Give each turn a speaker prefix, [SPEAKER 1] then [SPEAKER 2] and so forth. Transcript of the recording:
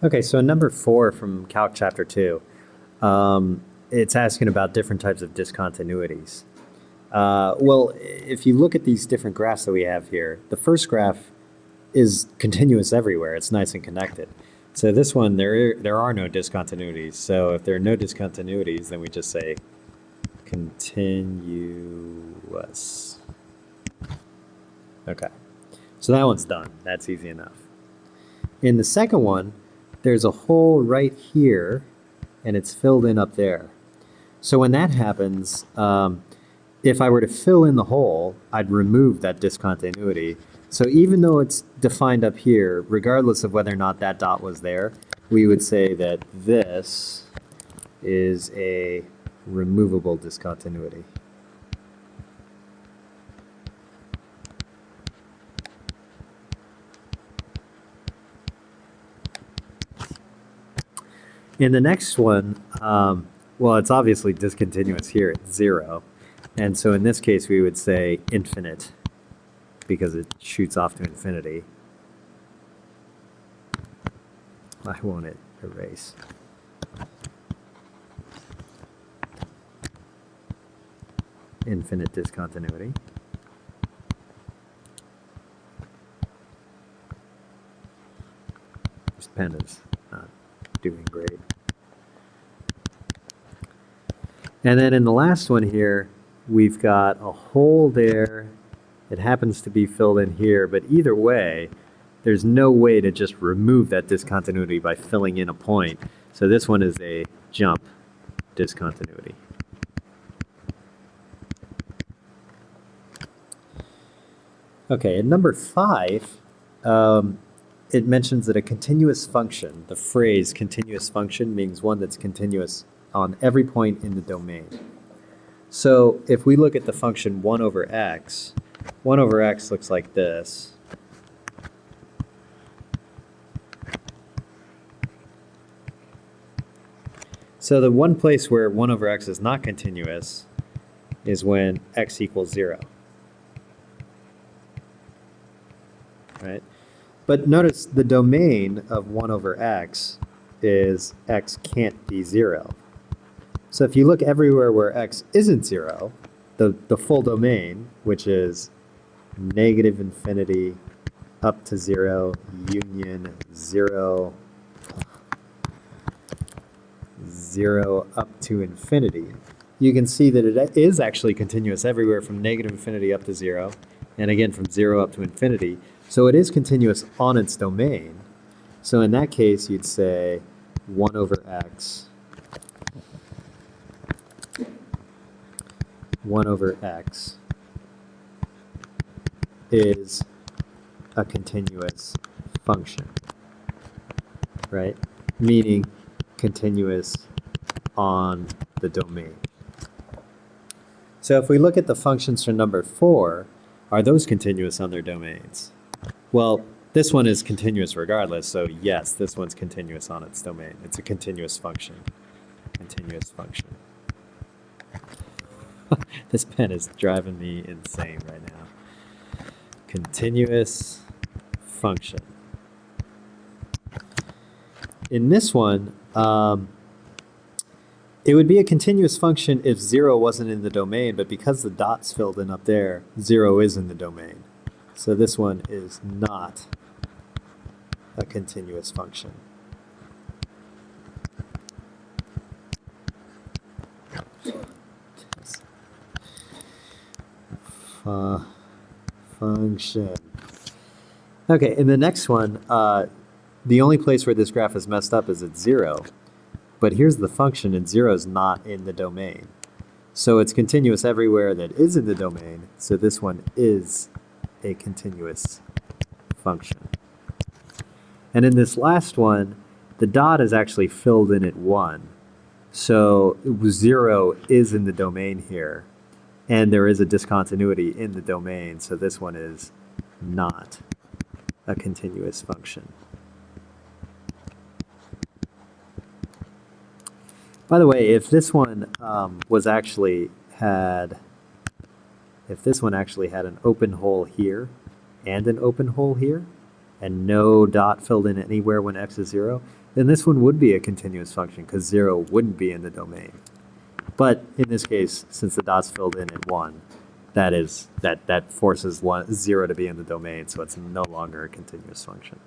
[SPEAKER 1] Okay, so in number 4 from Calc Chapter 2, it's asking about different types of discontinuities. Well, if you look at these different graphs that we have here, the first graph is continuous everywhere. It's nice and connected. So this one, there are no discontinuities. So if there are no discontinuities, then we just say continuous. Okay, so that one's done. That's easy enough. In the second one, there's a hole right here, and it's filled in up there. So when that happens, if I were to fill in the hole, I'd remove that discontinuity. So even though it's defined up here, regardless of whether or not that dot was there, we would say that this is a removable discontinuity. In the next one, well, it's obviously discontinuous here at 0. And so in this case, we would say infinite, because it shoots off to infinity. Why won't it erase? Infinite discontinuity. This pen is not doing great. And then in the last one here, we've got a hole there. It happens to be filled in here, but either way, there's no way to just remove that discontinuity by filling in a point. So this one is a jump discontinuity. Okay, in number 5, it mentions that a continuous function, the phrase continuous function, means one that's continuous on every point in the domain. So if we look at the function 1 over x, 1 over x looks like this. So the one place where 1 over x is not continuous is when x equals 0. Right? But notice the domain of 1 over x is x can't be 0. So if you look everywhere where x isn't 0, the full domain, which is negative infinity up to 0, union 0, 0 up to infinity, you can see that it is actually continuous everywhere from negative infinity up to 0, and again from 0 up to infinity. So it is continuous on its domain. So in that case, you'd say 1 over x 1 over x is a continuous function, right? Meaning continuous on the domain. So if we look at the functions for number 4, are those continuous on their domains? Well, this one is continuous regardless, so yes, this one's continuous on its domain. It's a continuous function. Continuous function. This pen is driving me insane right now. Continuous function. In this one, it would be a continuous function if 0 wasn't in the domain, but because the dot's filled in up there, 0 is in the domain. So this one is not a continuous function. Function. Okay, in the next one, the only place where this graph is messed up is at 0. But here's the function, and 0 is not in the domain. So it's continuous everywhere that is in the domain, so this one is a continuous function. And in this last one, the dot is actually filled in at 1. So 0 is in the domain here. And there is a discontinuity in the domain, so this one is not a continuous function. By the way, if this one had an open hole here and an open hole here, and no dot filled in anywhere when x is 0, then this one would be a continuous function because 0 wouldn't be in the domain. But in this case, since the dot's filled in at 1, that forces 0 to be in the domain, so it's no longer a continuous function.